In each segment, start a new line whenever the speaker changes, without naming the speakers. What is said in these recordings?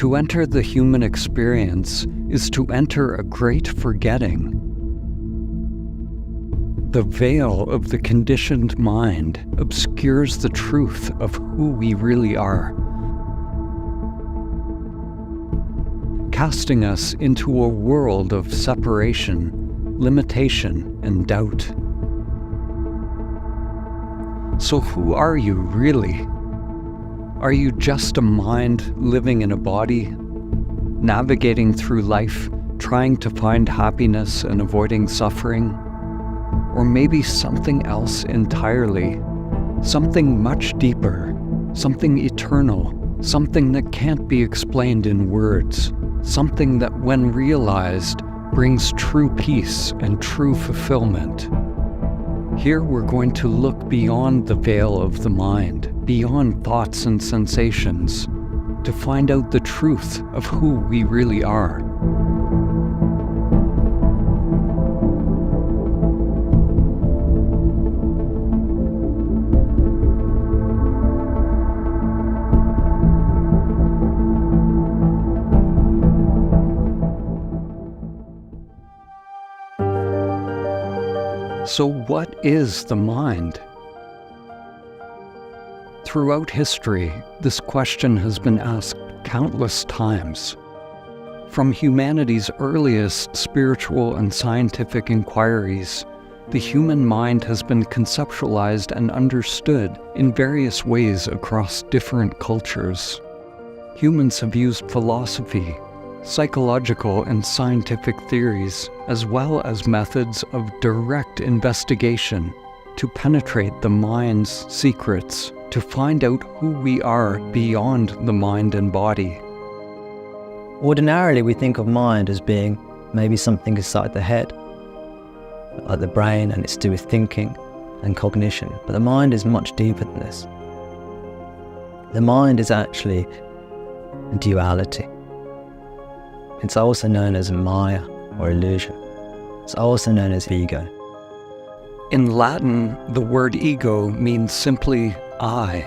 To enter the human experience is to enter a great forgetting. The veil of the conditioned mind obscures the truth of who we really are, casting us into a world of separation, limitation, and doubt. So who are you really? Are you just a mind living in a body, navigating through life, trying to find happiness and avoiding suffering? Or maybe something else entirely, something much deeper, something eternal, something that can't be explained in words, something that when realized brings true peace and true fulfillment. Here we're going to look beyond the veil of the mind, beyond thoughts and sensations, to find out the truth of who we really are. So what is the mind? Throughout history, this question has been asked countless times. From humanity's earliest spiritual and scientific inquiries, the human mind has been conceptualized and understood in various ways across different cultures. Humans have used philosophy, psychological and scientific theories, as well as methods of direct investigation to penetrate the mind's secrets, to find out who we are beyond the mind and body.
Ordinarily, we think of mind as being maybe something inside the head, like the brain, and it's to do with thinking and cognition. But the mind is much deeper than this. The mind is actually a duality. It's also known as Maya, or illusion. It's also known as ego.
In Latin, the word ego means simply I.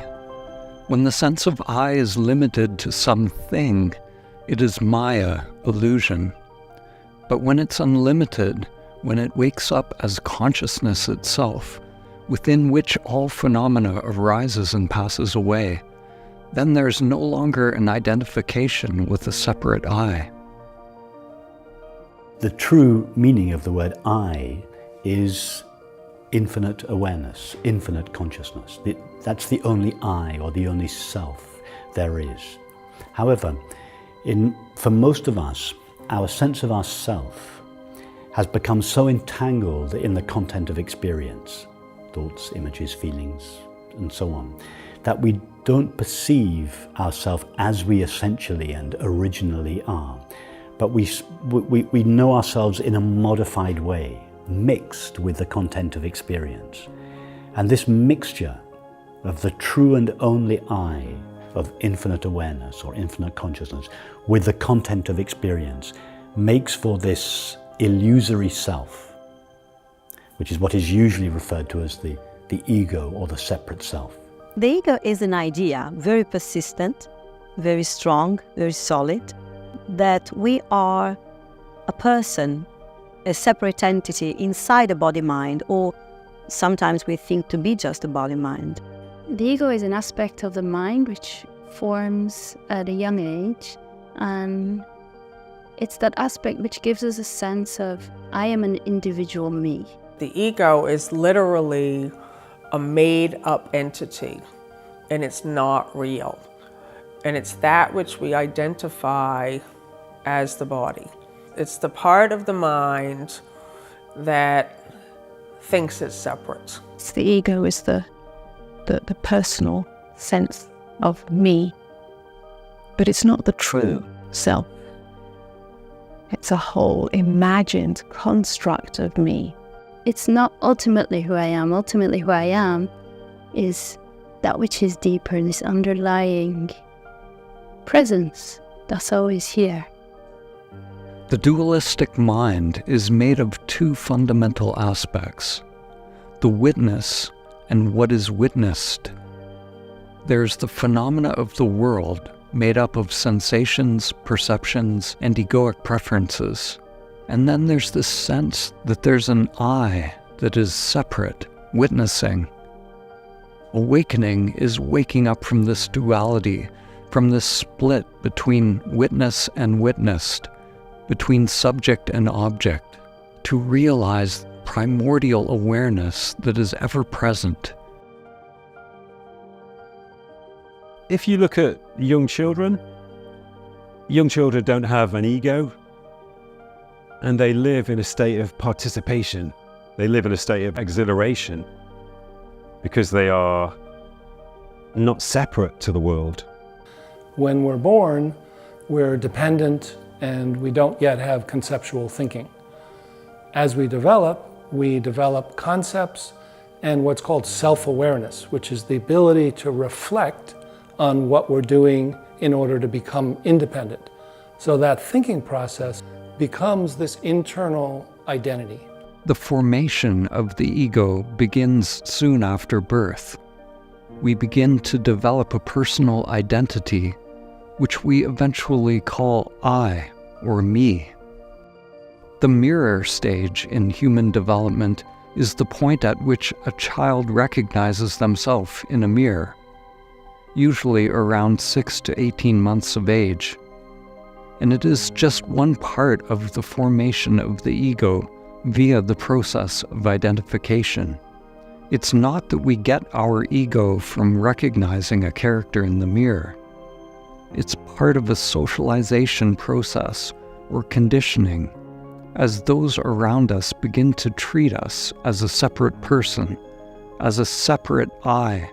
When the sense of I is limited to something, it is Maya, illusion. But when it's unlimited, when it wakes up as consciousness itself, within which all phenomena arises and passes away, then there's no longer an identification with a separate I.
The true meaning of the word I is infinite awareness, infinite consciousness. That's the only I, or the only self there is. However, for most of us, our sense of ourself has become so entangled in the content of experience, thoughts, images, feelings, and so on, that we don't perceive ourselves as we essentially and originally are. But we know ourselves in a modified way, mixed with the content of experience. And this mixture of the true and only I, of infinite awareness or infinite consciousness, with the content of experience, makes for this illusory self, which is what is usually referred to as the ego, or the separate self.
The ego is an idea, very persistent, very strong, very solid, that we are a person, a separate entity inside a body-mind, or sometimes we think to be just a body-mind.
The ego is an aspect of the mind which forms at a young age, and it's that aspect which gives us a sense of, I am an individual me.
The ego is literally a made-up entity, and it's not real. And it's that which we identify as the body. It's the part of the mind that thinks it's separate.
The ego is the personal sense of me, but it's not the true self. It's a whole imagined construct of me.
It's not ultimately who I am. Ultimately who I am is that which is deeper, this underlying presence that's always here.
The dualistic mind is made of two fundamental aspects: the witness and what is witnessed. There's the phenomena of the world, made up of sensations, perceptions, and egoic preferences. And then there's this sense that there's an I that is separate, witnessing. Awakening is waking up from this duality, from this split between witness and witnessed, between subject and object, to realize primordial awareness that is ever present.
If you look at young children don't have an ego, and they live in a state of participation. They live in a state of exhilaration because they are not separate to the world.
When we're born, we're dependent and we don't yet have conceptual thinking. As we develop concepts and what's called self-awareness, which is the ability to reflect on what we're doing in order to become independent. So that thinking process becomes this internal identity.
The formation of the ego begins soon after birth. We begin to develop a personal identity, which we eventually call I or me. The mirror stage in human development is the point at which a child recognizes themselves in a mirror, usually around 6 to 18 months of age. And it is just one part of the formation of the ego via the process of identification. It's not that we get our ego from recognizing a character in the mirror. It's part of a socialization process or conditioning, as those around us begin to treat us as a separate person, as a separate I.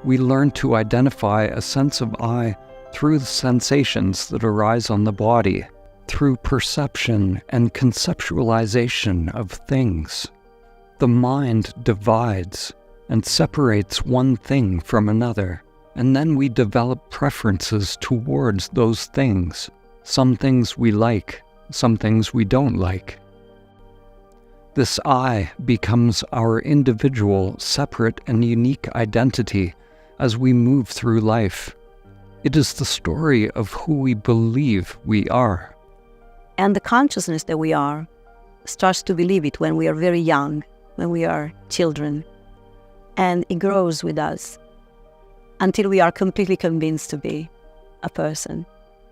We learn to identify a sense of I through the sensations that arise on the body, through perception and conceptualization of things. The mind divides and separates one thing from another, and then we develop preferences towards those things. Some things we like, some things we don't like. This I becomes our individual, separate, and unique identity as we move through life. It is the story of who we believe we are.
And the consciousness that we are starts to believe it when we are very young, when we are children. And it grows with us until we are completely convinced to be a person.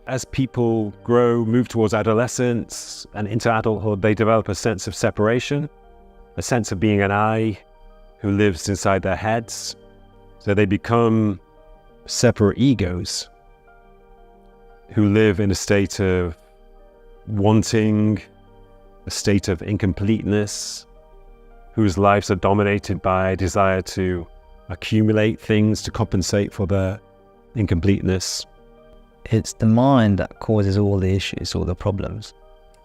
As people grow, move towards adolescence and into adulthood, they develop a sense of separation, a sense of being an I who lives inside their heads. So they become separate egos who live in a state of wanting, a state of incompleteness, whose lives are dominated by a desire to accumulate things to compensate for their incompleteness.
It's the mind that causes all the issues, all the problems.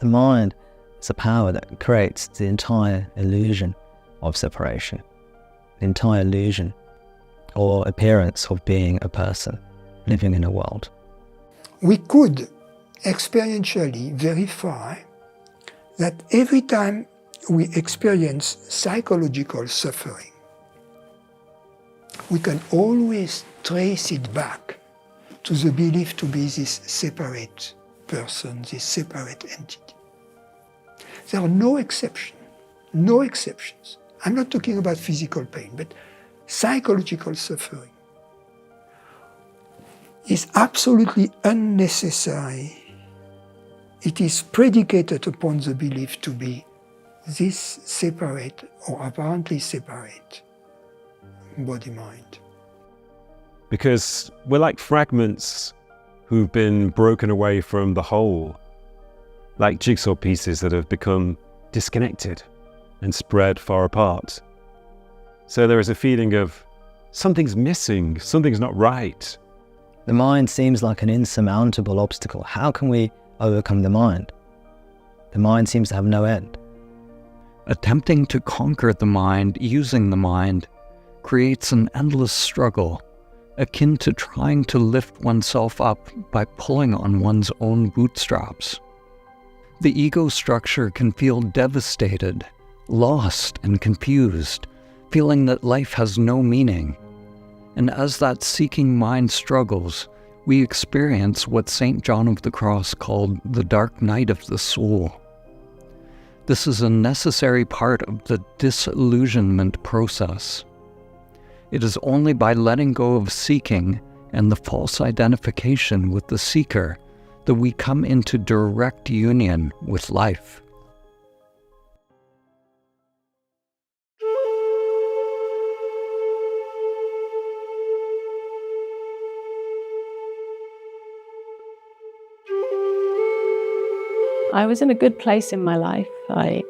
The mind is a power that creates the entire illusion of separation, the entire illusion or appearance of being a person living in a world.
We could experientially verify that every time we experience psychological suffering, we can always trace it back to the belief to be this separate person, this separate entity. There are no exceptions, no exceptions. I'm not talking about physical pain, but psychological suffering is absolutely unnecessary. It is predicated upon the belief to be this separate or apparently separate body-mind.
Because we're like fragments who've been broken away from the whole, like jigsaw pieces that have become disconnected and spread far apart. So there is a feeling of something's missing, something's not right.
The mind seems like an insurmountable obstacle. How can we overcome the mind? The mind seems to have no end.
Attempting to conquer the mind using the mind creates an endless struggle, akin to trying to lift oneself up by pulling on one's own bootstraps. The ego structure can feel devastated, lost and confused, feeling that life has no meaning. And as that seeking mind struggles, we experience what St. John of the Cross called the dark night of the soul. This is a necessary part of the disillusionment process. It is only by letting go of seeking and the false identification with the seeker that we come into direct union with life.
I was in a good place in my life. I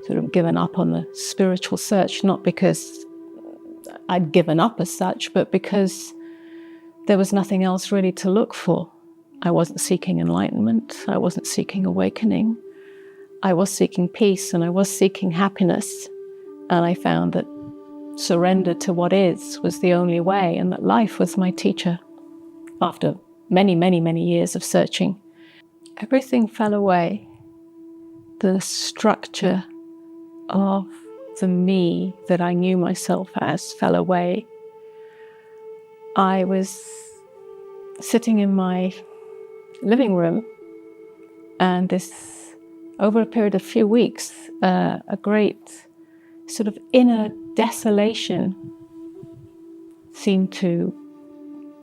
sort of given up on the spiritual search, not because I'd given up as such, but because there was nothing else really to look for. I wasn't seeking enlightenment. I wasn't seeking awakening. I was seeking peace and I was seeking happiness. And I found that surrender to what is was the only way, and that life was my teacher. After many, many, many years of searching, everything fell away. The structure of the me that I knew myself as fell away. I was sitting in my living room, and over a period of a few weeks, a great sort of inner desolation seemed to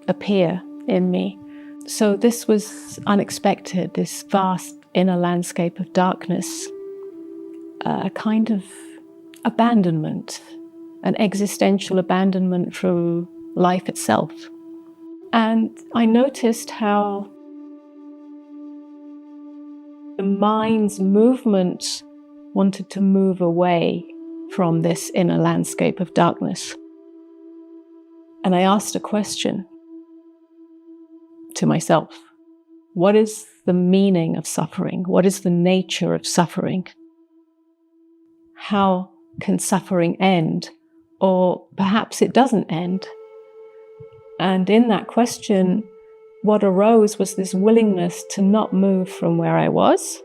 appear in me. So this was unexpected, this vast inner landscape of darkness, a kind of abandonment, an existential abandonment from life itself. And I noticed how the mind's movement wanted to move away from this inner landscape of darkness. And I asked a question to myself. What is the meaning of suffering? What is the nature of suffering? How can suffering end? Or perhaps it doesn't end. And in that question, what arose was this willingness to not move from where I was,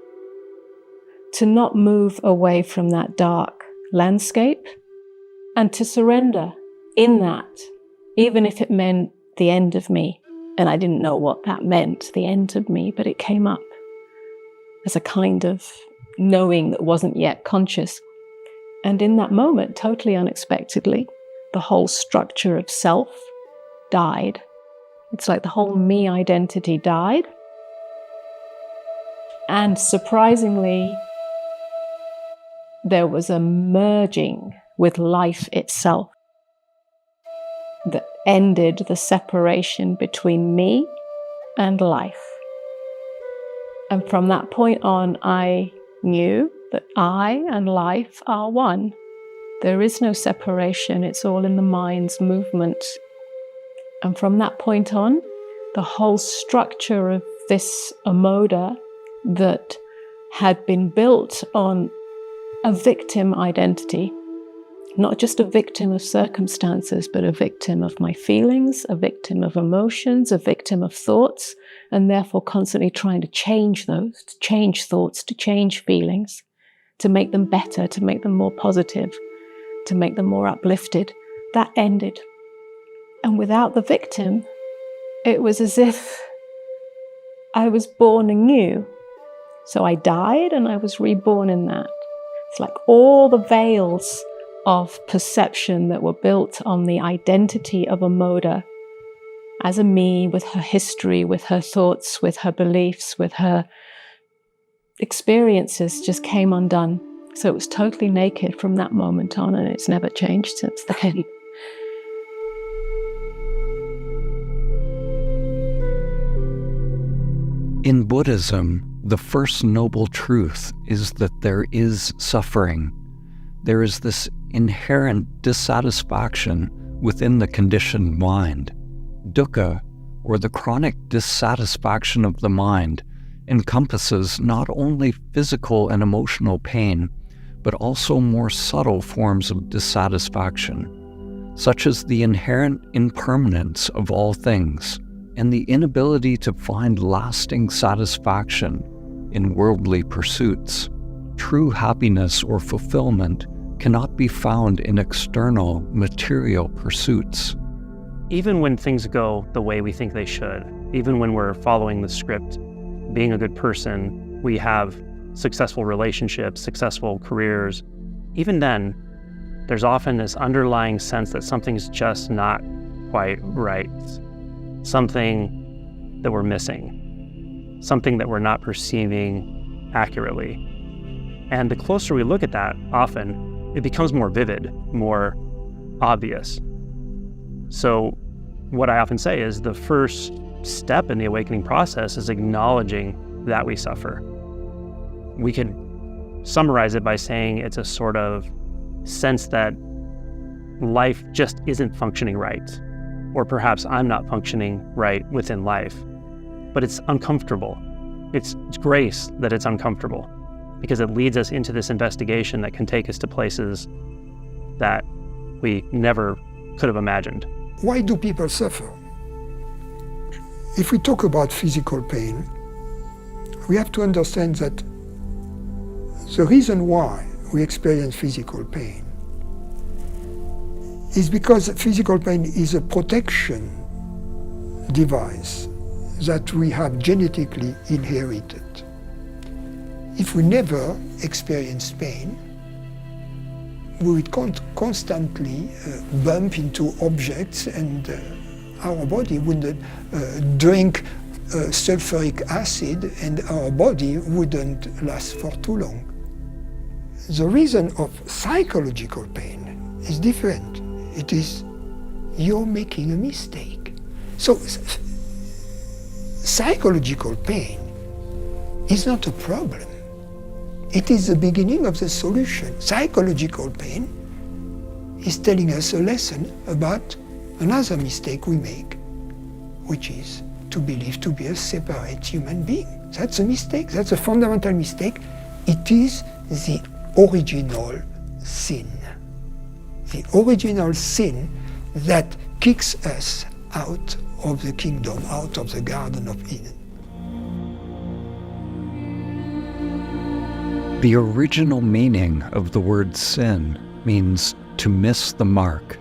to not move away from that dark landscape, and to surrender in that, even if it meant the end of me. And I didn't know what that meant, the end of me, but it came up as a kind of knowing that wasn't yet conscious. And in that moment, totally unexpectedly, the whole structure of self died. It's like the whole me identity died. And surprisingly, there was a merging with life itself that ended the separation between me and life. And from that point on, I knew that I and life are one. There is no separation, it's all in the mind's movement. And from that point on, the whole structure of this amoda that had been built on a victim identity, not just a victim of circumstances, but a victim of my feelings, a victim of emotions, a victim of thoughts, and therefore constantly trying to change those, to change thoughts, to change feelings, to make them better, to make them more positive, to make them more uplifted. That ended. And without the victim, it was as if I was born anew. So I died and I was reborn in that. It's like all the veils of perception that were built on the identity of Amoda as a me, with her history, with her thoughts, with her beliefs, with her experiences, just came undone. So it was totally naked from that moment on, and it's never changed since then.
In Buddhism, the first noble truth is that there is suffering. There is this inherent dissatisfaction within the conditioned mind. Dukkha, or the chronic dissatisfaction of the mind, encompasses not only physical and emotional pain, but also more subtle forms of dissatisfaction, such as the inherent impermanence of all things and the inability to find lasting satisfaction in worldly pursuits. True happiness or fulfillment cannot be found in external, material pursuits.
even when things go the way we think they should, even when we're following the script, being a good person, we have successful relationships, successful careers, even then, there's often this underlying sense that something's just not quite right, something that we're missing, something that we're not perceiving accurately. And the closer we look at that, often, it becomes more vivid, more obvious. So what I often say is the first step in the awakening process is acknowledging that we suffer. We could summarize it by saying it's a sort of sense that life just isn't functioning right, or perhaps I'm not functioning right within life. But it's uncomfortable. It's grace that it's uncomfortable, because it leads us into this investigation that can take us to places that we never could have imagined.
Why do people suffer? If we talk about physical pain, we have to understand that the reason why we experience physical pain is because physical pain is a protection device that we have genetically inherited. If we never experience pain, we would constantly bump into objects, and our body would drink sulfuric acid, and our body wouldn't last for too long. The reason of psychological pain is different. It is you're making a mistake. So psychological pain is not a problem. It is the beginning of the solution. Psychological pain is telling us a lesson about another mistake we make, which is to believe to be a separate human being. That's a mistake. That's a fundamental mistake. It is the original sin. The original sin that kicks us out of the kingdom, out of the Garden of Eden.
The original meaning of the word sin means to miss the mark.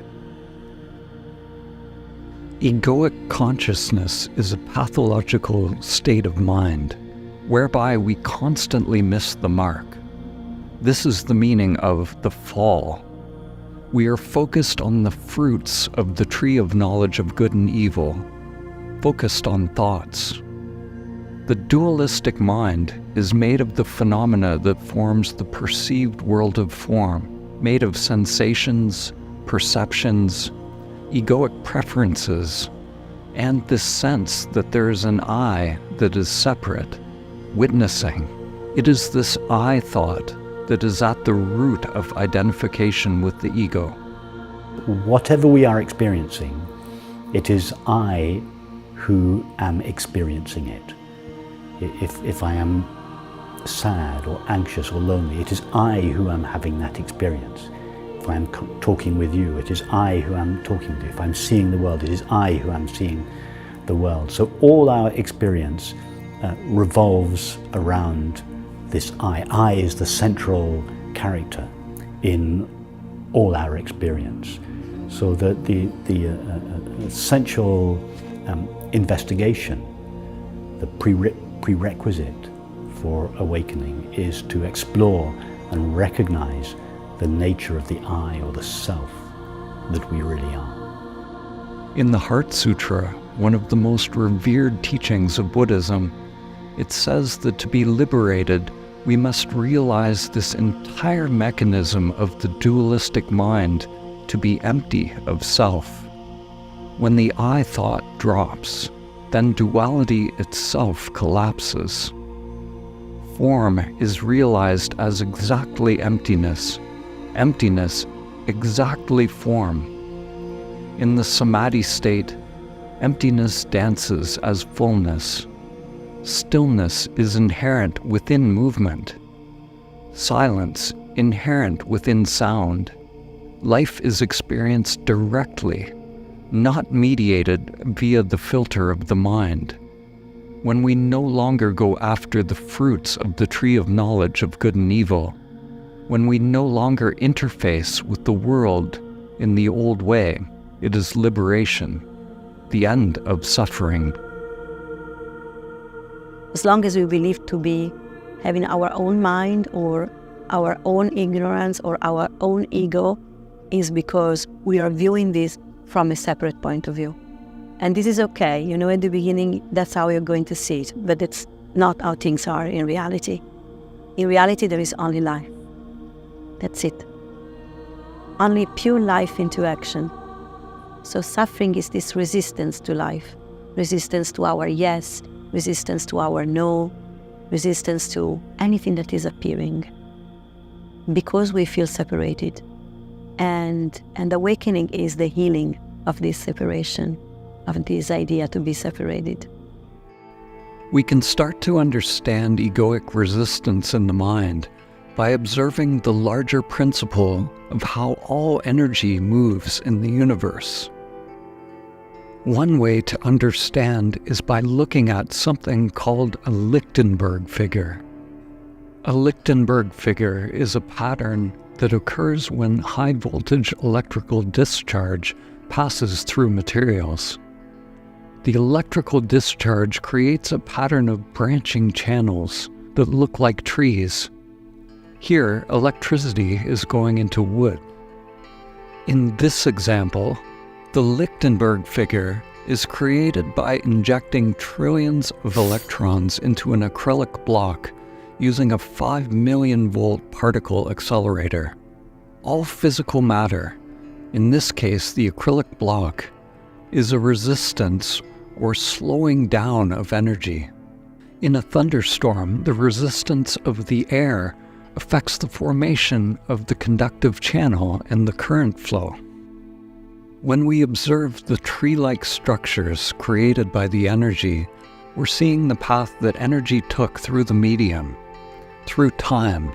Egoic consciousness is a pathological state of mind whereby we constantly miss the mark. This is the meaning of the fall. We are focused on the fruits of the tree of knowledge of good and evil, focused on thoughts. The dualistic mind is made of the phenomena that forms the perceived world of form, made of sensations, perceptions, egoic preferences, and this sense that there is an I that is separate, witnessing. It is this I thought that is at the root of identification with the ego.
Whatever we are experiencing, it is I who am experiencing it. If I am sad or anxious or lonely, it is I who am having that experience. If I am talking with you, it is I who am talking to you. If I'm seeing the world, it is I who am seeing the world. So all our experience revolves around this I. I is the central character in all our experience. So that the essential investigation, the prerequisite for awakening, is to explore and recognize the nature of the I, or the self, that we really are.
In the Heart Sutra, one of the most revered teachings of Buddhism, it says that to be liberated, we must realize this entire mechanism of the dualistic mind to be empty of self. When the I thought drops, then duality itself collapses. Form is realized as exactly emptiness, emptiness exactly form. In the samadhi state, emptiness dances as fullness. Stillness is inherent within movement. Silence inherent within sound. Life is experienced directly, not mediated via the filter of the mind. When we no longer go after the fruits of the tree of knowledge of good and evil, when we no longer interface with the world in the old way, it is liberation. the end of suffering.
As long as we believe to be having our own mind or our own ignorance or our own ego, is because we are viewing this from a separate point of view. And this is okay, you know, at the beginning, that's how you're going to see it, but it's not how things are in reality. In reality, there is only life. That's it. Only pure life into action. So suffering is this resistance to life, resistance to our yes, resistance to our no, resistance to anything that is appearing, because we feel separated. And awakening is the healing of this separation, of this idea to be separated.
We can start to understand egoic resistance in the mind by observing the larger principle of how all energy moves in the universe. One way to understand is by looking at something called a Lichtenberg figure. A Lichtenberg figure is a pattern that occurs when high-voltage electrical discharge passes through materials. The electrical discharge creates a pattern of branching channels that look like trees. Here, electricity is going into wood. In this example, the Lichtenberg figure is created by injecting trillions of electrons into an acrylic block using a 5 million volt particle accelerator. All physical matter, in this case the acrylic block, is a resistance or slowing down of energy. In a thunderstorm, the resistance of the air affects the formation of the conductive channel and the current flow. When we observe the tree-like structures created by the energy, we're seeing the path that energy took through the medium, through time.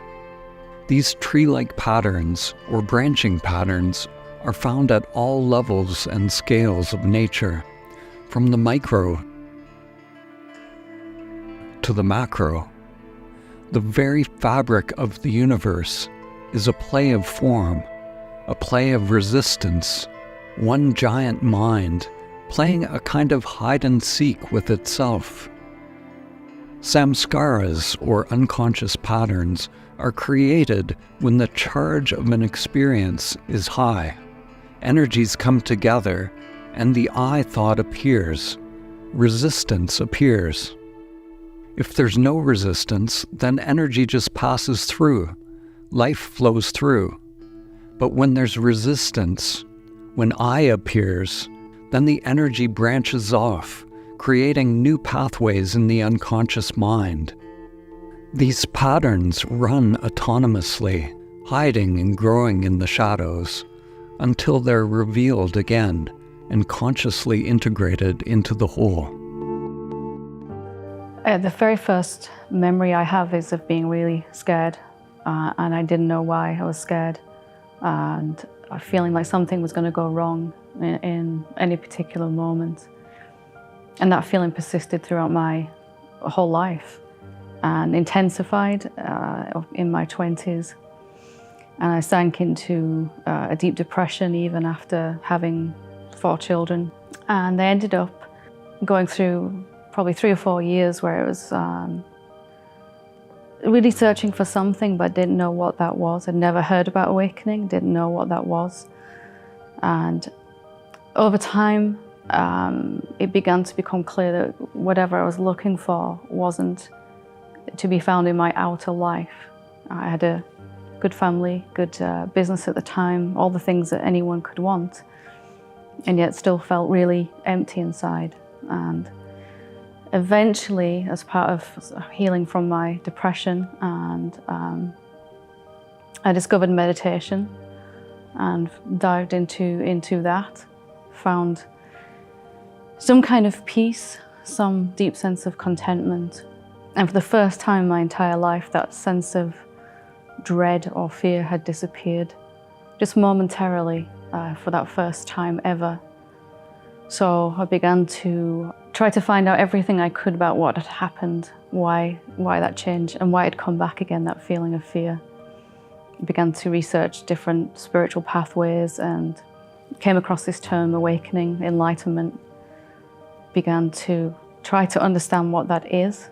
These tree-like patterns, or branching patterns, are found at all levels and scales of nature, from the micro to the macro. The very fabric of the universe is a play of form, a play of resistance, one giant mind playing a kind of hide-and-seek with itself. Samskaras, or unconscious patterns, are created when the charge of an experience is high. Energies come together, and the I thought appears. Resistance appears. If there's no resistance, then energy just passes through. Life flows through. But when there's resistance, when I appears, then the energy branches off, creating new pathways in the unconscious mind. These patterns run autonomously, hiding and growing in the shadows, until they're revealed again and consciously integrated into the whole.
The very first memory I have is of being really scared, and I didn't know why I was scared, and feeling like something was going to go wrong in any particular moment. And that feeling persisted throughout my whole life and intensified in my 20s. And I sank into a deep depression even after having 4 children. And I ended up going through probably 3 or 4 years where it was really searching for something, but didn't know what that was. I'd never heard about awakening, didn't know what that was. And over time, it began to become clear that whatever I was looking for wasn't to be found in my outer life. I had a good family, good business at the time, all the things that anyone could want, and yet still felt really empty inside. And eventually, as part of healing from my depression, and I discovered meditation and dived into that, found some kind of peace, some deep sense of contentment. And for the first time in my entire life, that sense of dread or fear had disappeared, just momentarily, for that first time ever. So I began to try to find out everything I could about what had happened, why that changed, and why it had come back again, that feeling of fear. I began to research different spiritual pathways and came across this term, awakening, enlightenment. began to try to understand what that is.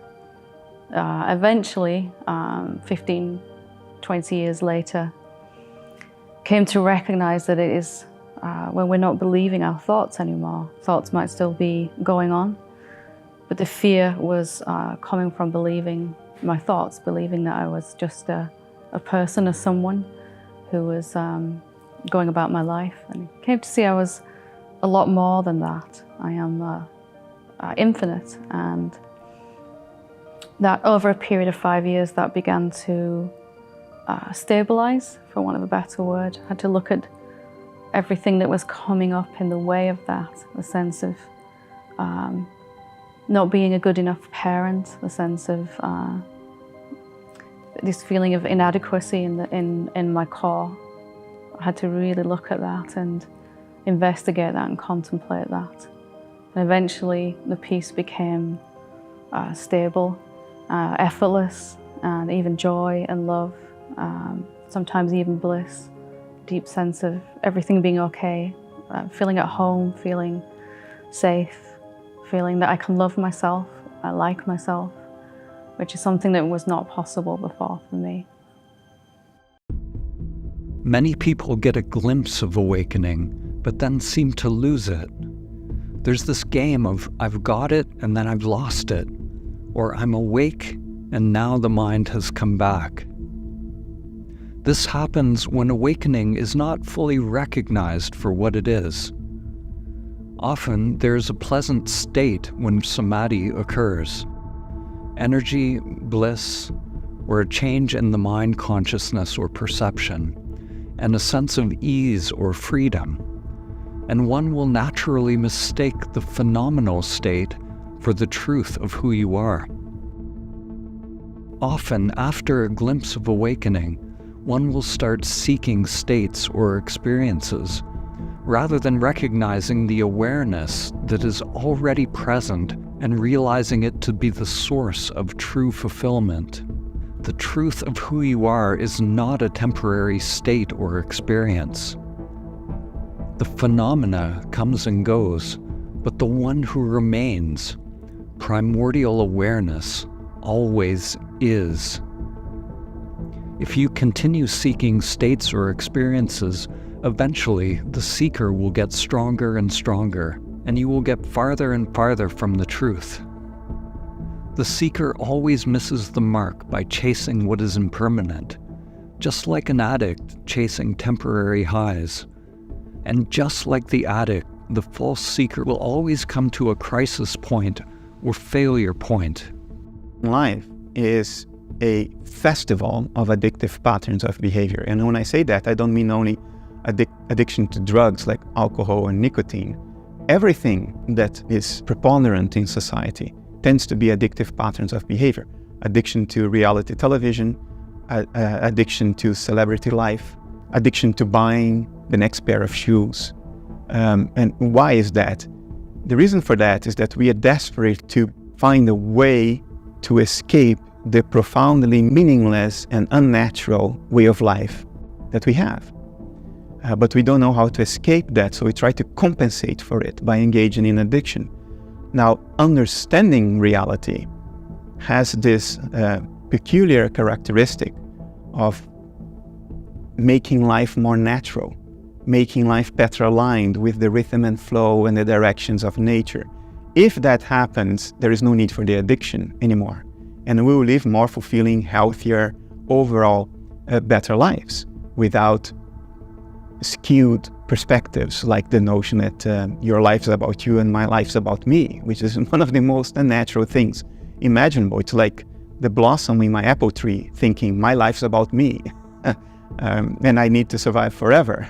Eventually, 15, 20 years later, came to recognize that it is when we're not believing our thoughts anymore. Thoughts might still be going on, but the fear was coming from believing my thoughts, believing that I was just a person, someone who was going about my life. And came to see I was a lot more than that. I am infinite, and that over a period of 5 years that began to stabilize, for want of a better word. I had to look at everything that was coming up in the way of that, the sense of not being a good enough parent, the sense of this feeling of inadequacy in my core. I had to really look at that and investigate that and contemplate that. And eventually the peace became stable, effortless, and even joy and love, sometimes even bliss, deep sense of everything being okay, feeling at home, feeling safe, feeling that I can love myself, I like myself, which is something that was not possible before for me.
Many people get a glimpse of awakening, but then seem to lose it. There's this game of I've got it and then I've lost it, or I'm awake and now the mind has come back. This happens when awakening is not fully recognized for what it is. Often there's a pleasant state when samadhi occurs. Energy, bliss, or a change in the mind consciousness or perception, and a sense of ease or freedom. And one will naturally mistake the phenomenal state for the truth of who you are. Often, after a glimpse of awakening, one will start seeking states or experiences, rather than recognizing the awareness that is already present and realizing it to be the source of true fulfillment. The truth of who you are is not a temporary state or experience. The phenomena comes and goes, but the one who remains, primordial awareness, always is. If you continue seeking states or experiences, eventually the seeker will get stronger and stronger, and you will get farther and farther from the truth. The seeker always misses the mark by chasing what is impermanent, just like an addict chasing temporary highs. And just like the addict, the false seeker will always come to a crisis point or failure point.
Life is a festival of addictive patterns of behavior. And when I say that, I don't mean only addiction to drugs like alcohol and nicotine. Everything that is preponderant in society tends to be addictive patterns of behavior. Addiction to reality television, addiction to celebrity life, addiction to buying the next pair of shoes. And why is that? The reason for that is that we are desperate to find a way to escape the profoundly meaningless and unnatural way of life that we have. But we don't know how to escape that, so we try to compensate for it by engaging in addiction. Now, understanding reality has this peculiar characteristic of making life more natural, making life better aligned with the rhythm and flow and the directions of nature. If that happens, there is no need for the addiction anymore, and we will live more fulfilling, healthier, overall better lives without skewed perspectives like the notion that your life's about you and my life's about me, which is one of the most unnatural things imaginable. It's like the blossom in my apple tree thinking my life's about me and I need to survive forever.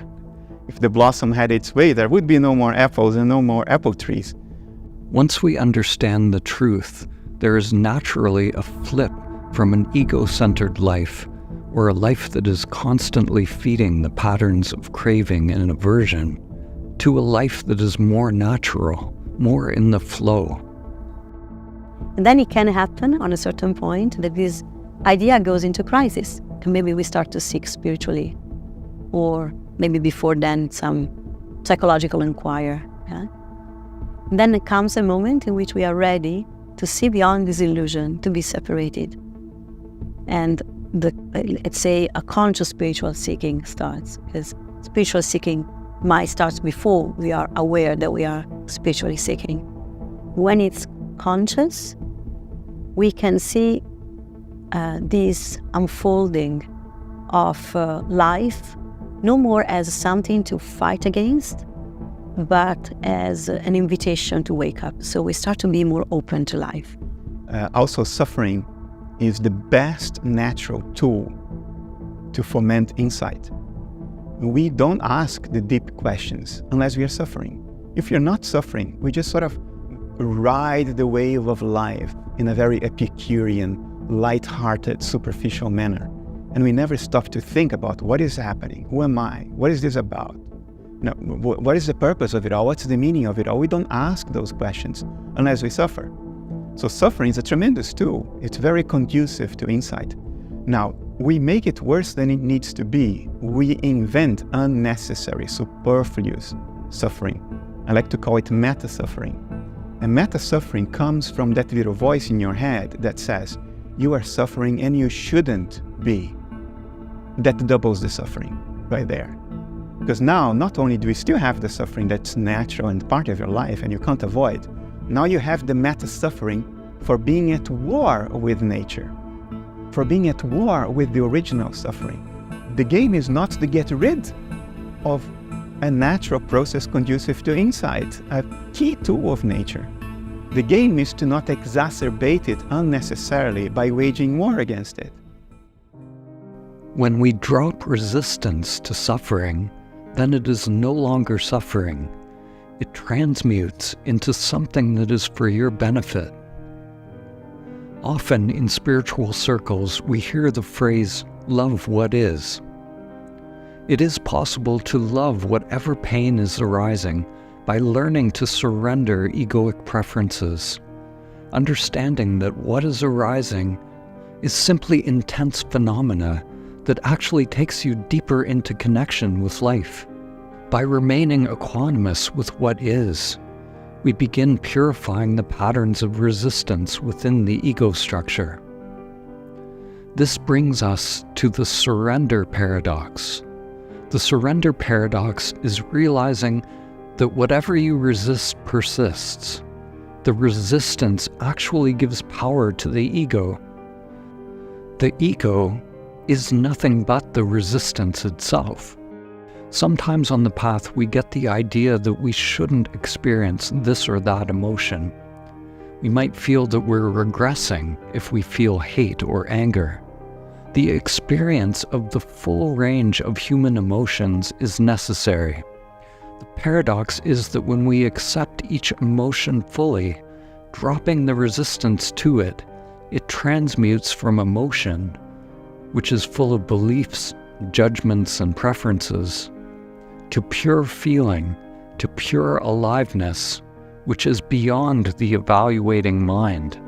If the blossom had its way, there would be no more apples and no more apple trees.
Once we understand the truth, there is naturally a flip from an ego-centered life, or a life that is constantly feeding the patterns of craving and aversion, to a life that is more natural, more in the flow.
And then it can happen on a certain point that this idea goes into crisis. And maybe we start to seek spiritually, or maybe before then some psychological inquiry. Yeah? Then there comes a moment in which we are ready to see beyond this illusion, to be separated. And let's say a conscious spiritual seeking starts, because spiritual seeking might start before we are aware that we are spiritually seeking. When it's conscious, we can see this unfolding of life no more as something to fight against, but as an invitation to wake up. So we start to be more open to life.
Also, suffering is the best natural tool to foment insight. We don't ask the deep questions unless we are suffering. If you're not suffering, we just sort of ride the wave of life in a very Epicurean, light-hearted, superficial manner. And we never stop to think about what is happening, who am I, what is this about? You know, what is the purpose of it all, what's the meaning of it all? We don't ask those questions unless we suffer. So suffering is a tremendous tool. It's very conducive to insight. Now, we make it worse than it needs to be. We invent unnecessary, superfluous suffering. I like to call it meta-suffering. And meta-suffering comes from that little voice in your head that says, you are suffering and you shouldn't be. That doubles the suffering right there. Because now, not only do you still have the suffering that's natural and part of your life and you can't avoid, now you have the meta-suffering for being at war with nature, for being at war with the original suffering. The game is not to get rid of a natural process conducive to insight, a key tool of nature. The game is to not exacerbate it unnecessarily by waging war against it.
When we drop resistance to suffering, then it is no longer suffering. It transmutes into something that is for your benefit. Often in spiritual circles, we hear the phrase, love what is. It is possible to love whatever pain is arising by learning to surrender egoic preferences, understanding that what is arising is simply intense phenomena that actually takes you deeper into connection with life. By remaining equanimous with what is, we begin purifying the patterns of resistance within the ego structure. This brings us to the surrender paradox. The surrender paradox is realizing that whatever you resist persists. The resistance actually gives power to the ego. The ego is nothing but the resistance itself. Sometimes on the path we get the idea that we shouldn't experience this or that emotion. We might feel that we're regressing if we feel hate or anger. The experience of the full range of human emotions is necessary. The paradox is that when we accept each emotion fully, dropping the resistance to it, it transmutes from emotion, which is full of beliefs, judgments, and preferences, to pure feeling, to pure aliveness, which is beyond the evaluating mind.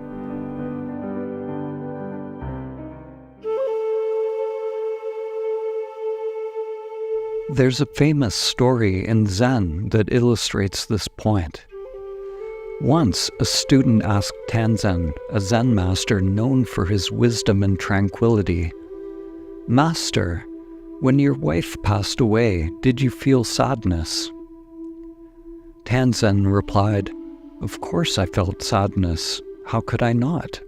There's a famous story in Zen that illustrates this point. Once, a student asked Tanzen, a Zen master known for his wisdom and tranquility, "Master, when your wife passed away, did you feel sadness?" Tanzen replied, "Of course I felt sadness. How could I not?"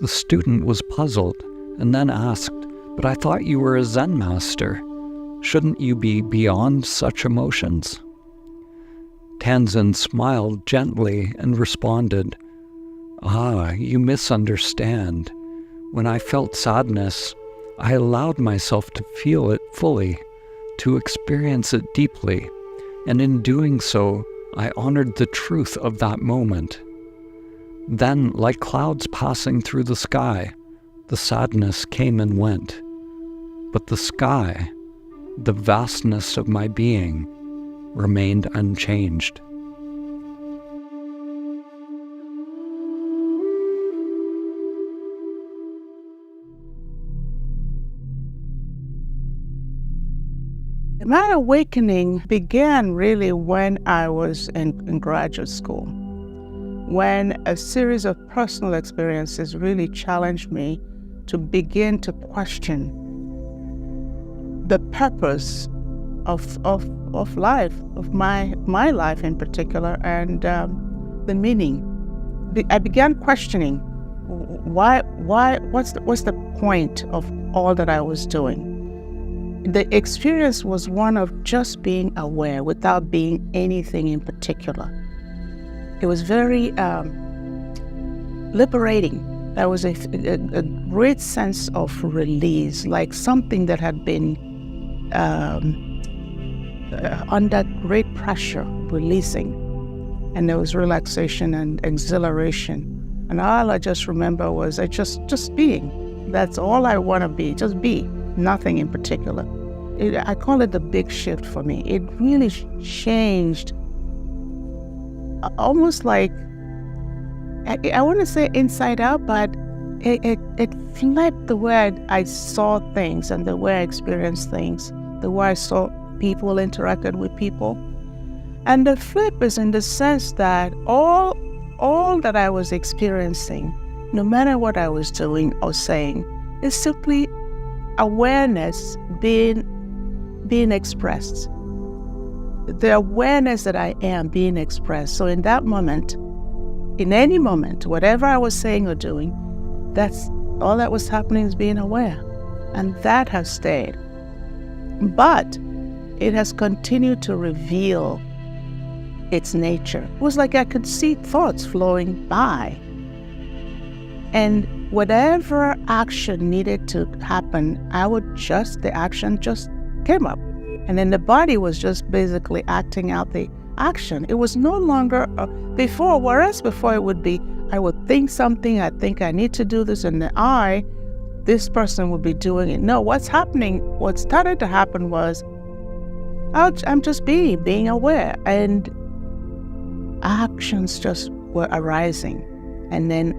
The student was puzzled and then asked, "But I thought you were a Zen master. Shouldn't you be beyond such emotions?" Tanzen smiled gently and responded, "Ah, you misunderstand. When I felt sadness, I allowed myself to feel it fully, to experience it deeply, and in doing so, I honored the truth of that moment. Then, like clouds passing through the sky, the sadness came and went. But the sky, the vastness of my being, remained unchanged."
My awakening began really when I was in graduate school, when a series of personal experiences really challenged me to begin to question the purpose of life, of my life in particular, and the meaning. I began questioning what's the point of all that I was doing. The experience was one of just being aware without being anything in particular. It was very liberating. There was a great sense of release, like something that had been under great pressure, releasing. And there was relaxation and exhilaration. And all I just remember was just being. That's all I want to be, just be, nothing in particular. I call it the big shift for me. It really changed, almost like, I want to say inside out, but it flipped the way I saw things and the way I experienced things, the way I saw people, interacted with people. And the flip is in the sense that all that I was experiencing, no matter what I was doing or saying, is simply awareness being expressed. The awareness that I am being expressed. So in that moment, in any moment, whatever I was saying or doing, that's all that was happening, is being aware. And that has stayed. But it has continued to reveal its nature. It was like I could see thoughts flowing by. And whatever action needed to happen, the action just came up. And then the body was just basically acting out the action. It was no longer before, whereas before it would be, I would think something, I think I need to do this, and then this person would be doing it. No, what started to happen was, I'm just being aware, and actions just were arising. And then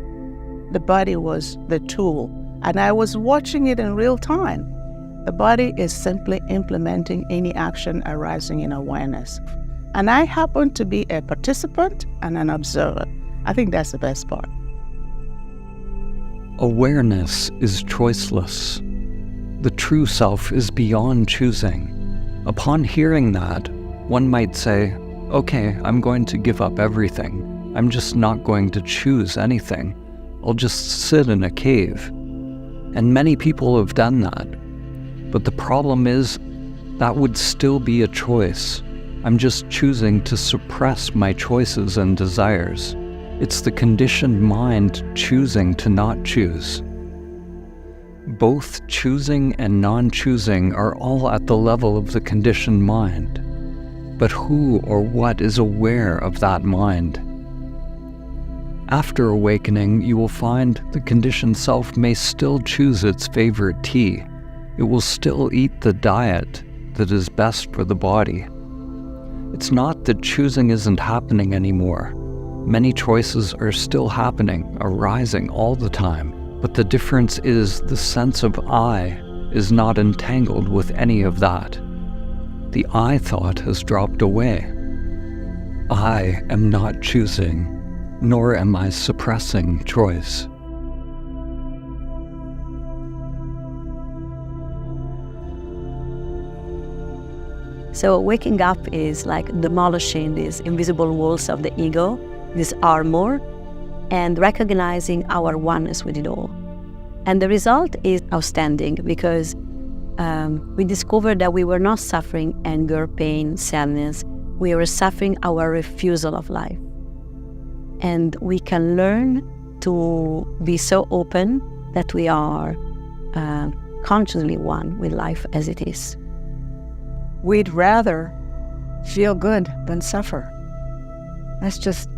the body was the tool, and I was watching it in real time. The body is simply implementing any action arising in awareness. And I happen to be a participant and an observer. I think that's the best part.
Awareness is choiceless. The true self is beyond choosing. Upon hearing that, one might say, okay, I'm going to give up everything. I'm just not going to choose anything. I'll just sit in a cave. And many people have done that. But the problem is, that would still be a choice. I'm just choosing to suppress my choices and desires. It's the conditioned mind choosing to not choose. Both choosing and non-choosing are all at the level of the conditioned mind. But who or what is aware of that mind? After awakening, you will find the conditioned self may still choose its favorite tea. It will still eat the diet that is best for the body. It's not that choosing isn't happening anymore. Many choices are still happening, arising all the time, but the difference is the sense of I is not entangled with any of that. The I thought has dropped away. I am not choosing, nor am I suppressing choice.
So waking up is like demolishing these invisible walls of the ego, this armor, and recognizing our oneness with it all. And the result is outstanding, because we discovered that we were not suffering anger, pain, sadness. We were suffering our refusal of life. And we can learn to be so open that we are consciously one with life as it is.
We'd rather feel good than suffer. That's just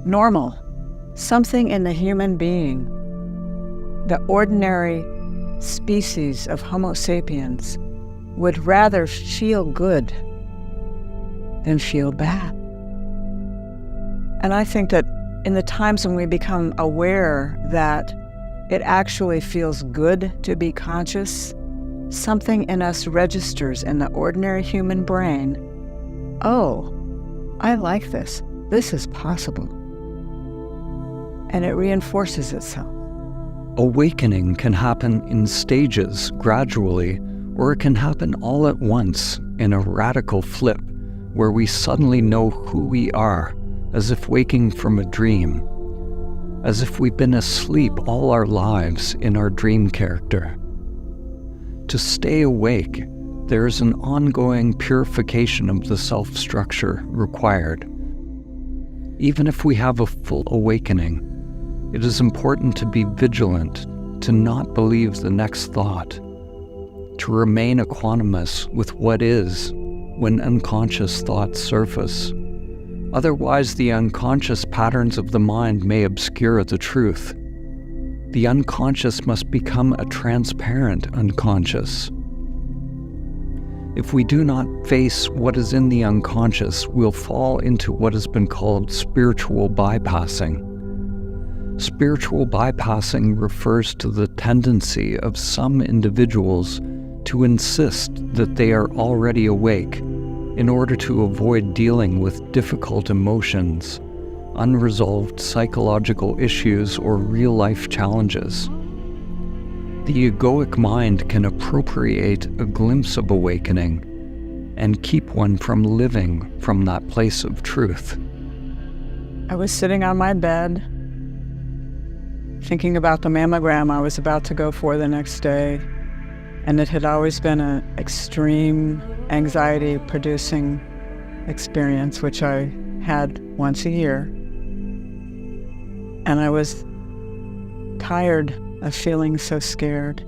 normal. Something in the human being, the ordinary species of Homo sapiens, would rather feel good than feel bad. And I think that in the times when we become aware that it actually feels good to be conscious, something in us registers in the ordinary human brain, oh, I like this. This is possible. And it reinforces itself.
Awakening can happen in stages, gradually, or it can happen all at once in a radical flip where we suddenly know who we are, as if waking from a dream, as if we've been asleep all our lives in our dream character. To stay awake, there is an ongoing purification of the self-structure required. Even if we have a full awakening, it is important to be vigilant, to not believe the next thought, to remain equanimous with what is when unconscious thoughts surface. Otherwise, the unconscious patterns of the mind may obscure the truth. The unconscious must become a transparent unconscious. If we do not face what is in the unconscious, we'll fall into what has been called spiritual bypassing. Spiritual bypassing refers to the tendency of some individuals to insist that they are already awake in order to avoid dealing with difficult emotions, unresolved psychological issues, or real-life challenges. The egoic mind can appropriate a glimpse of awakening and keep one from living from that place of truth.
I was sitting on my bed, thinking about the mammogram I was about to go for the next day, and it had always been an extreme anxiety-producing experience, which I had once a year. And I was tired of feeling so scared,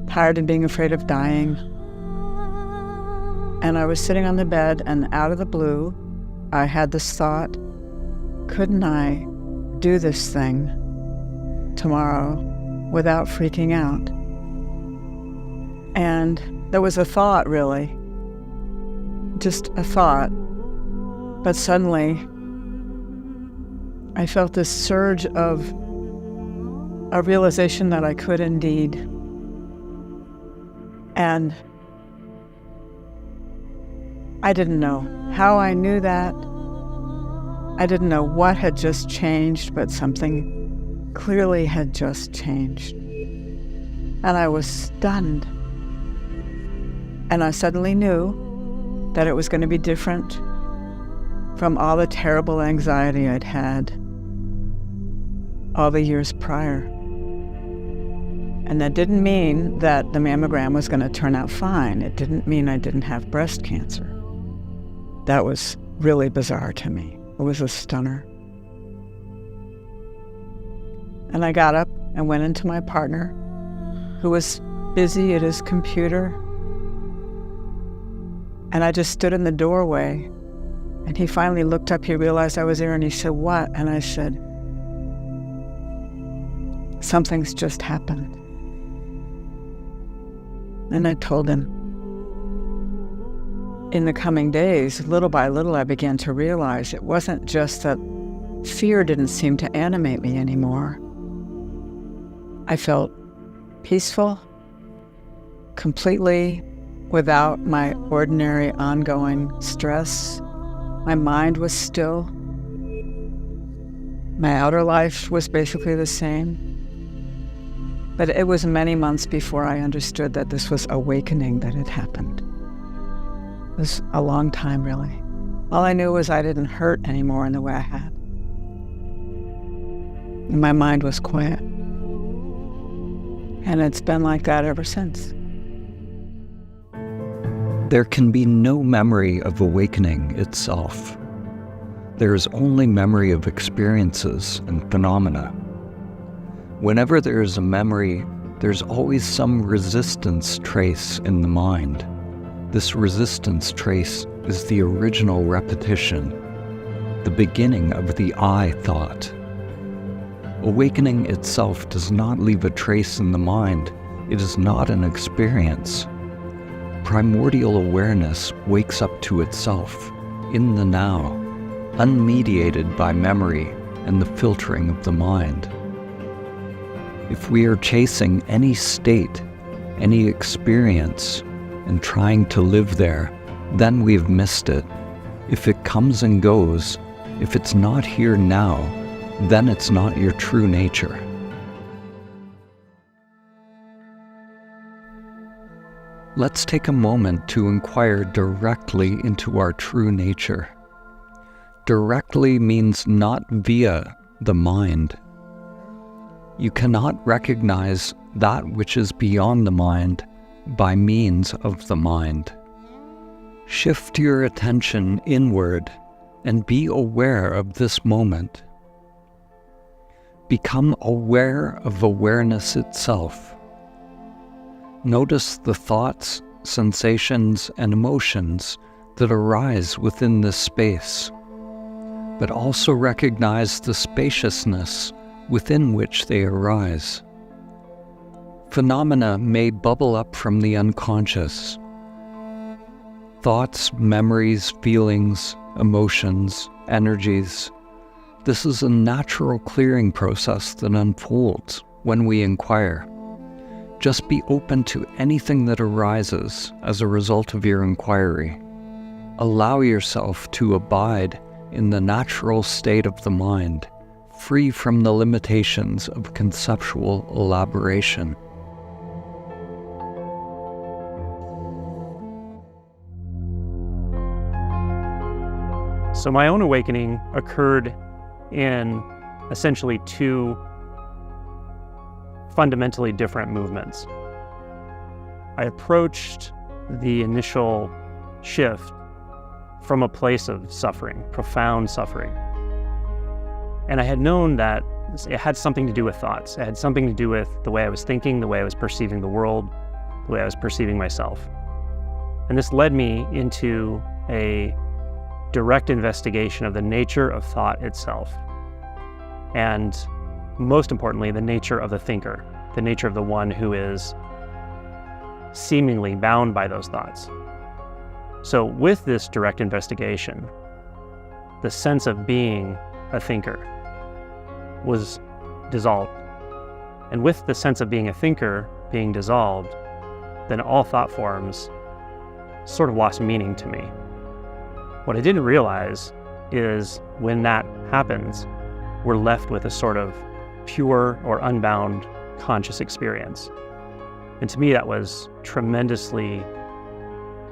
tired of being afraid of dying. And I was sitting on the bed, and out of the blue, I had this thought, couldn't I do this thing tomorrow without freaking out? And there was a thought, really, just a thought. But suddenly, I felt this surge of a realization that I could indeed. And I didn't know how I knew that. I didn't know what had just changed, but something clearly had just changed. And I was stunned. And I suddenly knew that it was going to be different from all the terrible anxiety I'd had all the years prior. And that didn't mean that the mammogram was going to turn out fine. It didn't mean I didn't have breast cancer. That was really bizarre to me. It was a stunner. And I got up and went into my partner, who was busy at his computer. And I just stood in the doorway, and he finally looked up. He realized I was there, and he said, "What?" And I said, "Something's just happened." And I told him. In the coming days, little by little, I began to realize it wasn't just that fear didn't seem to animate me anymore. I felt peaceful, completely without my ordinary ongoing stress. My mind was still. My outer life was basically the same. But it was many months before I understood that this was awakening that had happened. It was a long time, really. All I knew was I didn't hurt anymore in the way I had. And my mind was quiet. And it's been like that ever since.
There can be no memory of awakening itself. There is only memory of experiences and phenomena. Whenever there is a memory, there's always some resistance trace in the mind. This resistance trace is the original repetition, the beginning of the I thought. Awakening itself does not leave a trace in the mind. It is not an experience. Primordial awareness wakes up to itself, in the now, unmediated by memory and the filtering of the mind. If we are chasing any state, any experience, and trying to live there, then we've missed it. If it comes and goes, if it's not here now, then it's not your true nature. Let's take a moment to inquire directly into our true nature. Directly means not via the mind. You cannot recognize that which is beyond the mind by means of the mind. Shift your attention inward and be aware of this moment. Become aware of awareness itself. Notice the thoughts, sensations, and emotions that arise within this space, but also recognize the spaciousness within which they arise. Phenomena may bubble up from the unconscious. Thoughts, memories, feelings, emotions, energies. This is a natural clearing process that unfolds when we inquire. Just be open to anything that arises as a result of your inquiry. Allow yourself to abide in the natural state of the mind, free from the limitations of conceptual elaboration.
So my own awakening occurred in essentially two fundamentally different movements. I approached the initial shift from a place of suffering, profound suffering. And I had known that it had something to do with thoughts. It had something to do with the way I was thinking, the way I was perceiving the world, the way I was perceiving myself. And this led me into a direct investigation of the nature of thought itself. And most importantly, the nature of the thinker, the nature of the one who is seemingly bound by those thoughts. So with this direct investigation, the sense of being a thinker was dissolved. And with the sense of being a thinker being dissolved, then all thought forms sort of lost meaning to me. What I didn't realize is when that happens, we're left with a sort of pure or unbound conscious experience. And to me, that was tremendously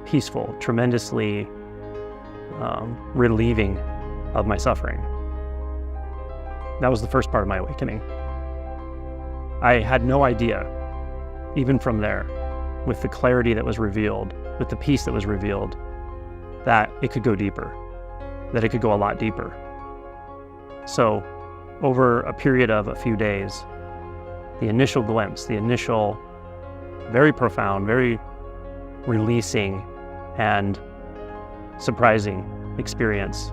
peaceful, tremendously relieving of my suffering. That was the first part of my awakening. I had no idea, even from there, with the clarity that was revealed, with the peace that was revealed, that it could go deeper, that it could go a lot deeper. So over a period of a few days, the initial glimpse, the initial very profound, very releasing and surprising experience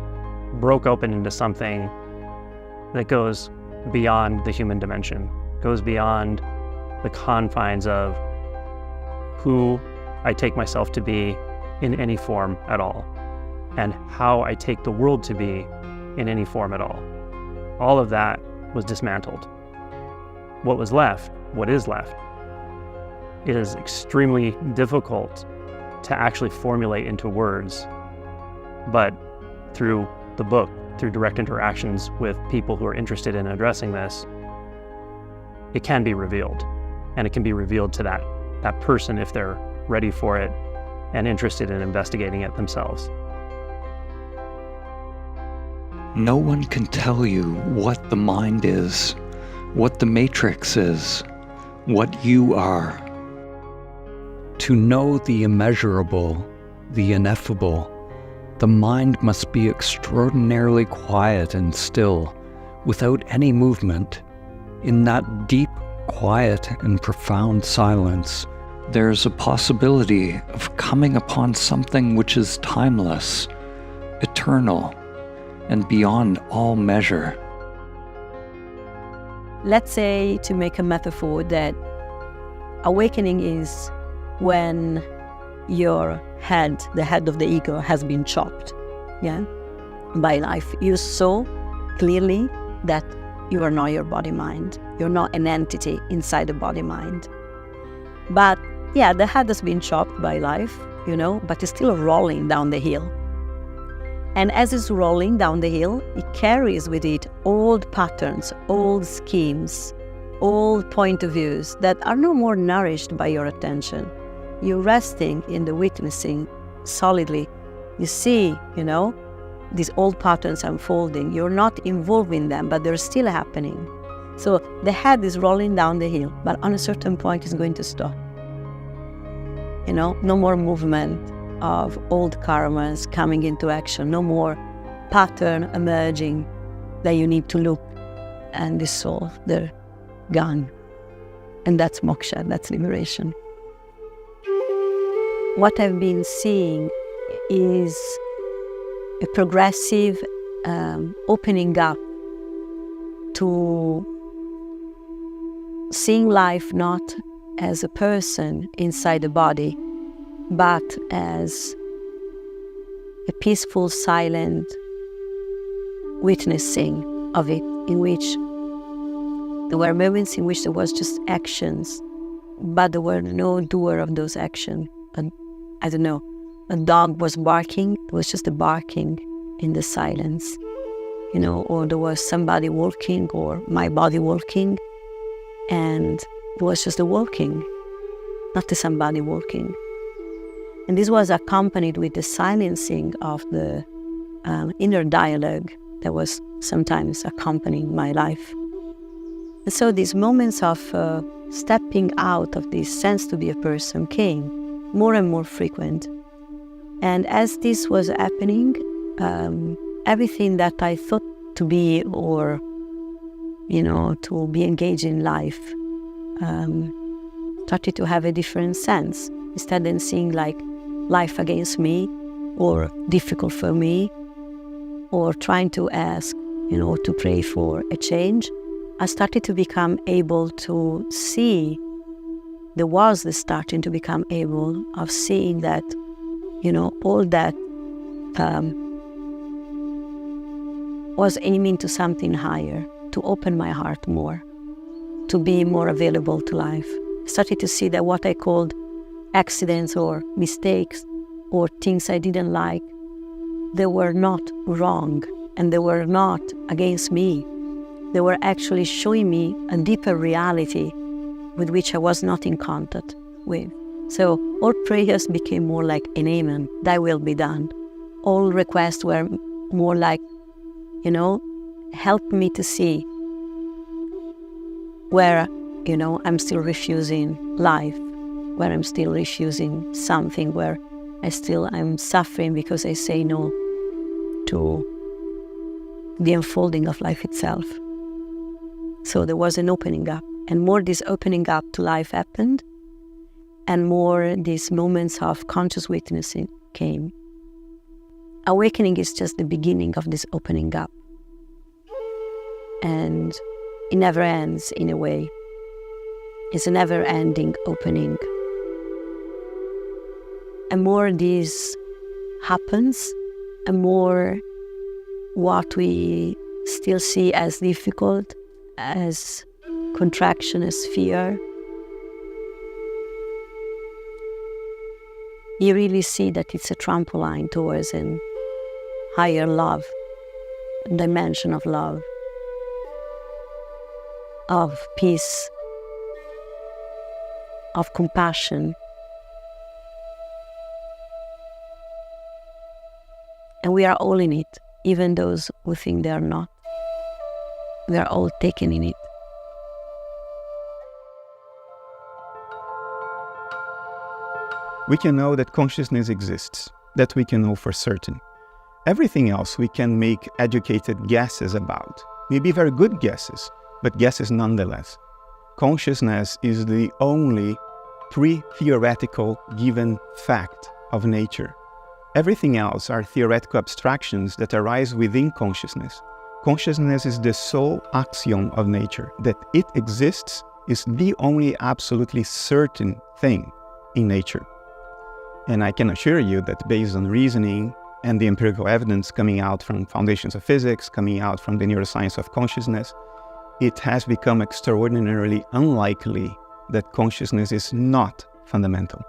broke open into something that goes beyond the human dimension, goes beyond the confines of who I take myself to be in any form at all, and how I take the world to be in any form at all. All of that was dismantled. What was left, what is left, it is extremely difficult to actually formulate into words, but through the book, through direct interactions with people who are interested in addressing this, it can be revealed, and it can be revealed to that person if they're ready for it and interested in investigating it themselves.
No one can tell you what the mind is, what the matrix is, what you are. To know the immeasurable, the ineffable, the mind must be extraordinarily quiet and still, without any movement. In that deep, quiet, and profound silence, there's a possibility of coming upon something which is timeless, eternal, and beyond all measure.
Let's say, to make a metaphor, that awakening is when your head, the head of the ego, has been chopped, by life. You saw clearly that you are not your body-mind. You're not an entity inside the body-mind. But yeah, the head has been chopped by life, but it's still rolling down the hill. And as it's rolling down the hill, it carries with it old patterns, old schemes, old point of views that are no more nourished by your attention. You're resting in the witnessing solidly. You see, these old patterns unfolding. You're not involved in them, but they're still happening. So the head is rolling down the hill, but on a certain point it's going to stop. No more movement of old karmas coming into action, no more pattern emerging that you need to look and dissolve. They're gone. And that's moksha, that's liberation. What I've been seeing is a progressive opening up to seeing life not as a person inside a body, but as a peaceful, silent witnessing of it, in which there were moments in which there was just actions, but there were no doer of those actions. I don't know, a dog was barking, it was just a barking in the silence, or there was somebody walking, or my body walking, and it was just a walking, not a somebody walking. And this was accompanied with the silencing of the inner dialogue that was sometimes accompanying my life. And so these moments of stepping out of this sense to be a person came more and more frequent. And as this was happening, everything that I thought to be, or, to be engaged in life, started to have a different sense. Instead of seeing like life against me, or difficult for me, or trying to ask, to pray for a change, I started to become able to see. There was the starting to become able of seeing that, all that was aiming to something higher, to open my heart more, to be more available to life. I started to see that what I called accidents or mistakes or things I didn't like, they were not wrong, and they were not against me. They were actually showing me a deeper reality with which I was not in contact with. So all prayers became more like an amen, thy will be done. All requests were more like, help me to see where, I'm still refusing life, where I'm still refusing something, where I'm suffering because I say no to the unfolding of life itself. So there was an opening up, and more this opening up to life happened, and more these moments of conscious witnessing came. Awakening is just the beginning of this opening up, and it never ends in a way. It's a never-ending opening. And more this happens, and more what we still see as difficult, as contraction, as fear, you really see that it's a trampoline towards a higher love, dimension of love, of peace, of compassion. And we are all in it, even those who think they are not. We are all taken in it.
We can know that consciousness exists, that we can know for certain. Everything else we can make educated guesses about, maybe very good guesses, but guesses nonetheless. Consciousness is the only pre-theoretical given fact of nature. Everything else are theoretical abstractions that arise within consciousness. Consciousness is the sole axiom of nature. That it exists is the only absolutely certain thing in nature. And I can assure you that based on reasoning and the empirical evidence coming out from foundations of physics, coming out from the neuroscience of consciousness, it has become extraordinarily unlikely that consciousness is not fundamental.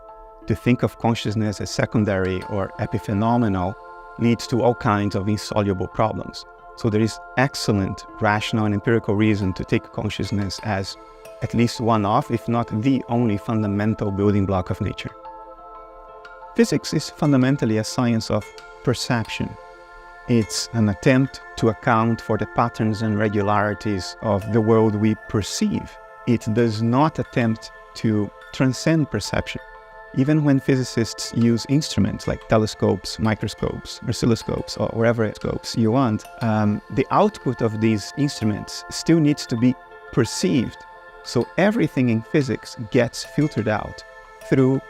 To think of consciousness as secondary or epiphenomenal leads to all kinds of insoluble problems. So there is excellent rational and empirical reason to take consciousness as at least one of, if not the only fundamental building block of nature. Physics is fundamentally a science of perception. It's an attempt to account for the patterns and regularities of the world we perceive. It does not attempt to transcend perception. Even when physicists use instruments like telescopes, microscopes, oscilloscopes, or whatever scopes you want, the output of these instruments still needs to be perceived. So everything in physics gets filtered out through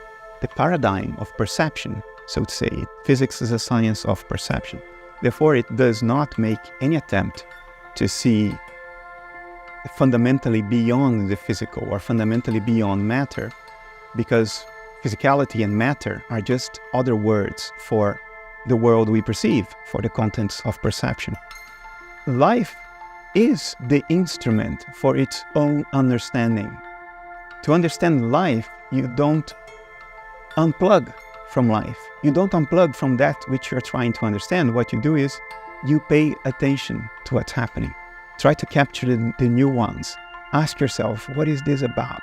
the paradigm of perception, so to say. Physics is a science of perception. Therefore, it does not make any attempt to see fundamentally beyond the physical or fundamentally beyond matter, because physicality and matter are just other words for the world we perceive, for the contents of perception. Life is the instrument for its own understanding. To understand life, you don't unplug from life. You don't unplug from that which you're trying to understand. What you do is you pay attention to what's happening. Try to capture the nuance. Ask yourself, what is this about?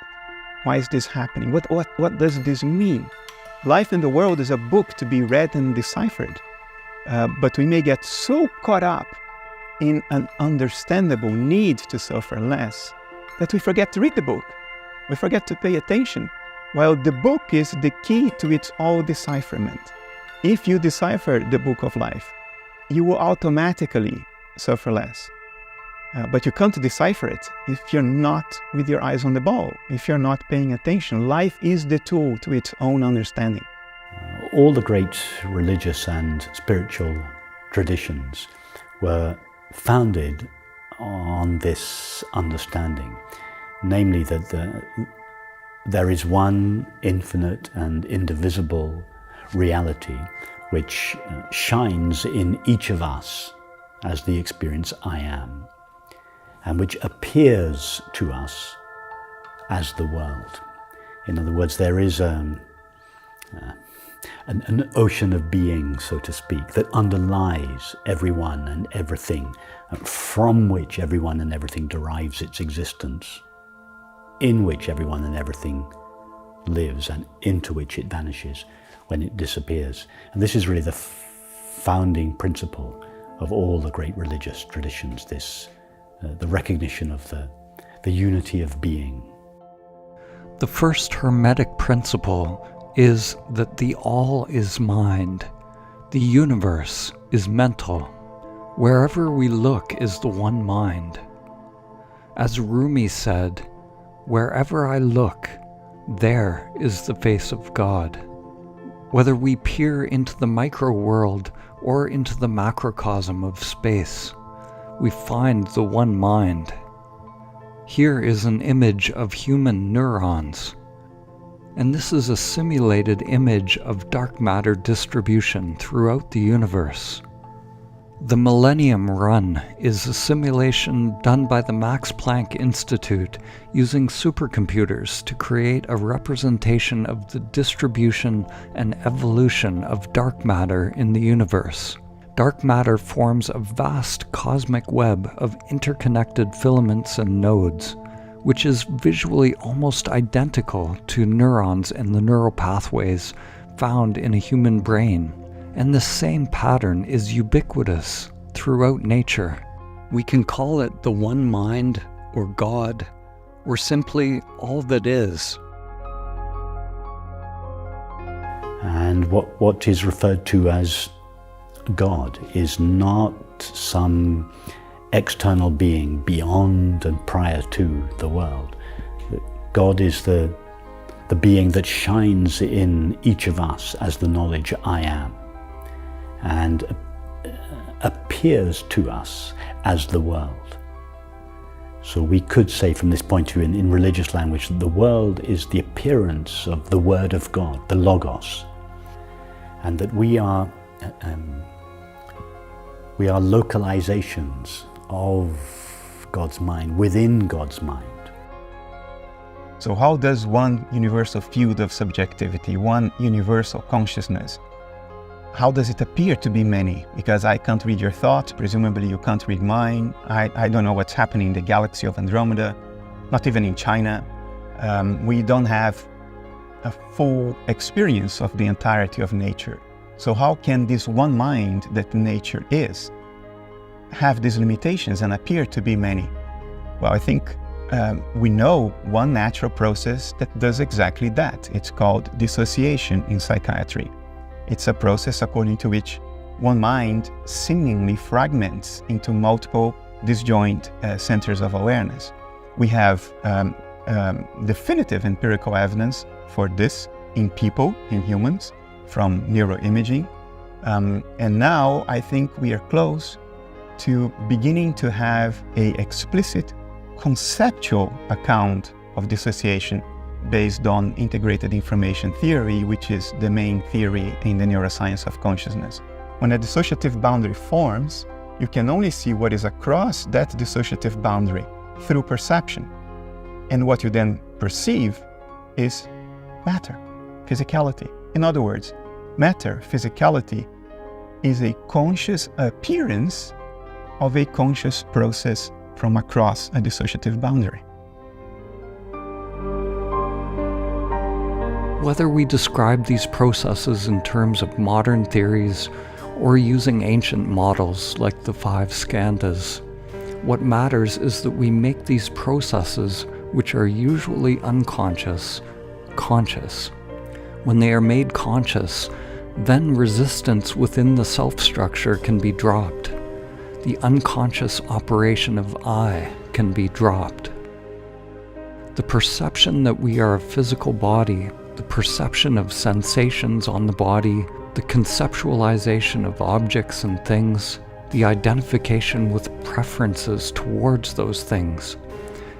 Why is this happening? What does this mean? Life in the world is a book to be read and deciphered. But we may get so caught up in an understandable need to suffer less that we forget to read the book. We forget to pay attention, while the book is the key to its all decipherment. If you decipher the book of life, you will automatically suffer less. But you can't decipher it if you're not with your eyes on the ball, if you're not paying attention. Life is the tool to its own understanding.
All the great religious and spiritual traditions were founded on this understanding, namely that there is one infinite and indivisible reality which shines in each of us as the experience I am, and which appears to us as the world. In other words, there is an ocean of being, so to speak, that underlies everyone and everything, from which everyone and everything derives its existence, in which everyone and everything lives, and into which it vanishes when it disappears. And this is really the founding principle of all the great religious traditions, the recognition of the unity of being.
The first Hermetic principle is that the all is mind. The universe is mental. Wherever we look is the one mind. As Rumi said, "Wherever I look, there is the face of God." Whether we peer into the micro-world or into the macrocosm of space, we find the one mind. Here is an image of human neurons, and this is a simulated image of dark matter distribution throughout the universe. The Millennium Run is a simulation done by the Max Planck Institute using supercomputers to create a representation of the distribution and evolution of dark matter in the universe. Dark matter forms a vast cosmic web of interconnected filaments and nodes, which is visually almost identical to neurons and the neural pathways found in a human brain. And the same pattern is ubiquitous throughout nature. We can call it the one mind, or God, or simply all that is.
And what is referred to as God is not some external being beyond and prior to the world. God is the being that shines in each of us as the knowledge I am, and appears to us as the world. So we could say from this point of view in religious language that the world is the appearance of the Word of God, the Logos, and that we are localizations of God's mind, within God's mind.
So how does one universal field of subjectivity, one universal consciousness, how does it appear to be many? Because I can't read your thoughts, presumably you can't read mine. I don't know what's happening in the galaxy of Andromeda, not even in China. We don't have a full experience of the entirety of nature. So how can this one mind that nature is have these limitations and appear to be many? Well, I think we know one natural process that does exactly that. It's called dissociation in psychiatry. It's a process according to which one mind seemingly fragments into multiple disjoint centers of awareness. We have definitive empirical evidence for this in people, in humans, from neuroimaging. And now I think we are close to beginning to have an explicit conceptual account of dissociation based on integrated information theory, which is the main theory in the neuroscience of consciousness. When a dissociative boundary forms, you can only see what is across that dissociative boundary through perception. And what you then perceive is matter, physicality. In other words, matter, physicality, is a conscious appearance of a conscious process from across a dissociative boundary.
Whether we describe these processes in terms of modern theories or using ancient models like the 5 skandhas, what matters is that we make these processes, which are usually unconscious, conscious. When they are made conscious, then resistance within the self-structure can be dropped. The unconscious operation of I can be dropped. The perception that we are a physical body, the perception of sensations on the body, the conceptualization of objects and things, the identification with preferences towards those things,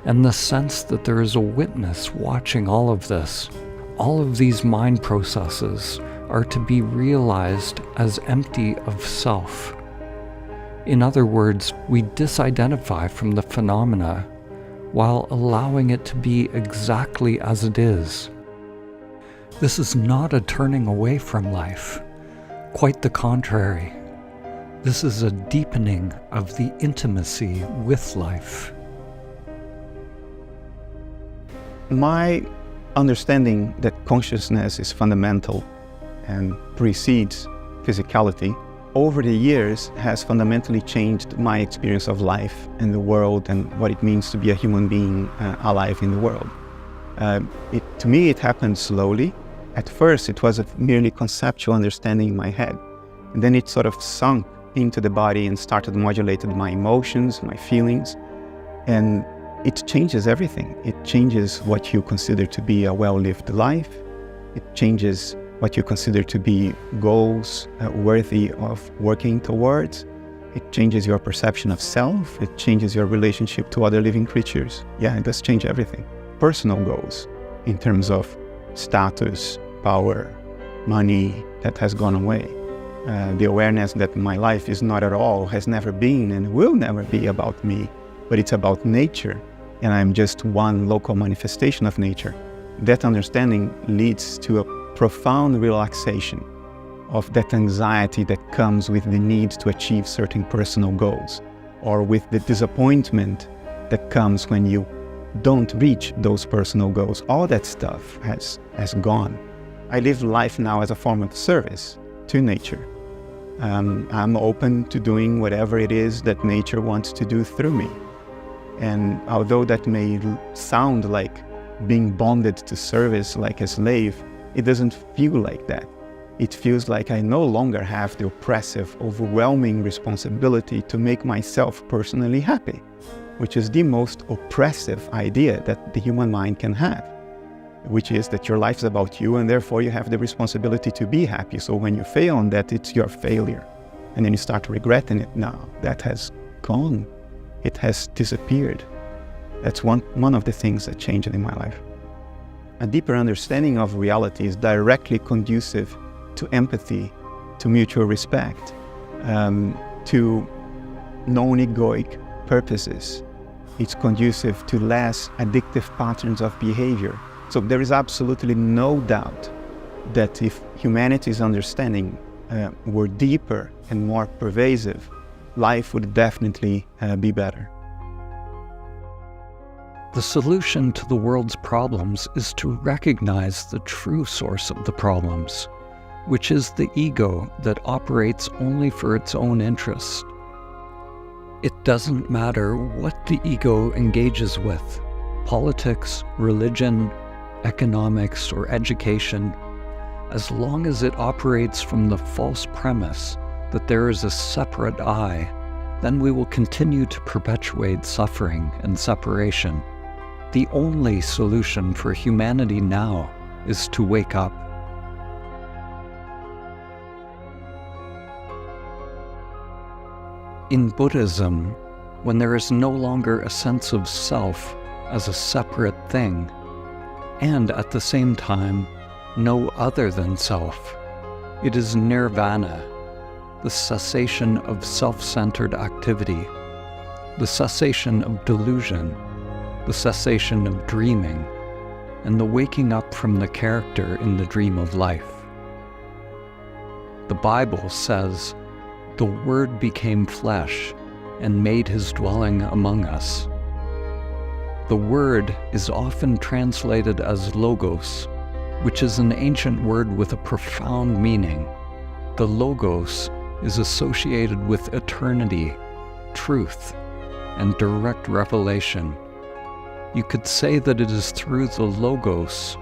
and the sense that there is a witness watching all of this. All of these mind processes are to be realized as empty of self. In other words, we disidentify from the phenomena while allowing it to be exactly as it is. This is not a turning away from life. Quite the contrary. This is a deepening of the intimacy with life.
My understanding that consciousness is fundamental and precedes physicality over the years has fundamentally changed my experience of life and the world and what it means to be a human being alive in the world. To me, it happened slowly. At first, it was a merely conceptual understanding in my head. And then it sort of sunk into the body and started modulating my emotions, my feelings. And it changes everything. It changes what you consider to be a well-lived life. It changes what you consider to be goals worthy of working towards. It changes your perception of self. It changes your relationship to other living creatures. Yeah, it does change everything. Personal goals in terms of status, power, money, that has gone away. The awareness that my life is not at all, has never been and will never be about me, but it's about nature, and I'm just one local manifestation of nature. That understanding leads to a profound relaxation of that anxiety that comes with the need to achieve certain personal goals, or with the disappointment that comes when you don't reach those personal goals. All that stuff has gone. I live life now as a form of service to nature. I'm open to doing whatever it is that nature wants to do through me. And although that may sound like being bonded to service like a slave, it doesn't feel like that. It feels like I no longer have the oppressive, overwhelming responsibility to make myself personally happy, which is the most oppressive idea that the human mind can have, which is that your life is about you and therefore you have the responsibility to be happy. So when you fail on that, it's your failure. And then you start regretting it. Now that has gone. It has disappeared. That's one of the things that changed in my life. A deeper understanding of reality is directly conducive to empathy, to mutual respect, to non-egoic purposes it's conducive to less addictive patterns of behavior. So there is absolutely no doubt that if humanity's understanding were deeper and more pervasive, life would definitely be better.
The solution to the world's problems is to recognize the true source of the problems, which is the ego that operates only for its own interest. It doesn't matter what the ego engages with, politics, religion, economics, or education, as long as it operates from the false premise that there is a separate I, then we will continue to perpetuate suffering and separation. The only solution for humanity now is to wake up. In Buddhism, when there is no longer a sense of self as a separate thing, and at the same time, no other than self, it is nirvana, the cessation of self-centered activity, the cessation of delusion, the cessation of dreaming, and the waking up from the character in the dream of life. The Bible says, "The Word became flesh and made his dwelling among us." The word is often translated as logos, which is an ancient word with a profound meaning. The logos is associated with eternity, truth, and direct revelation. You could say that it is through the logos,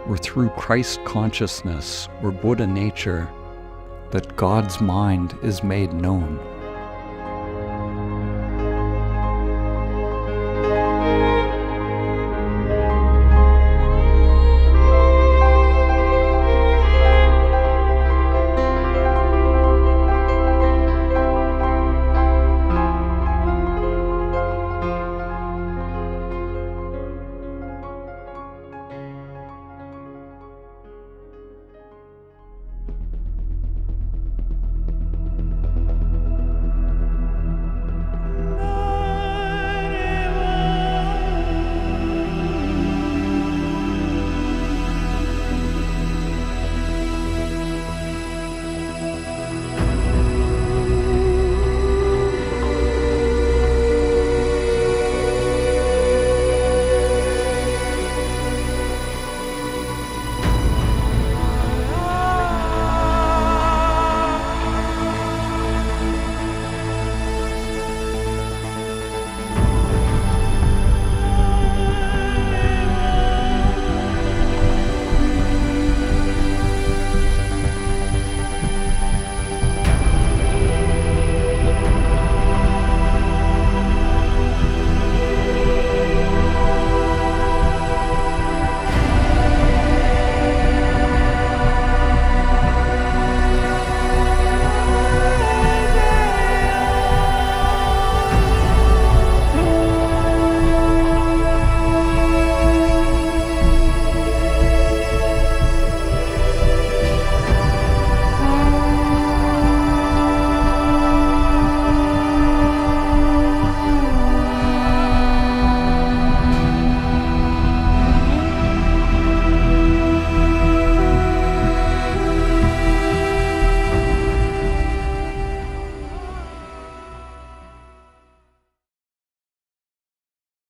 or through Christ consciousness, or Buddha nature, that God's mind is made known.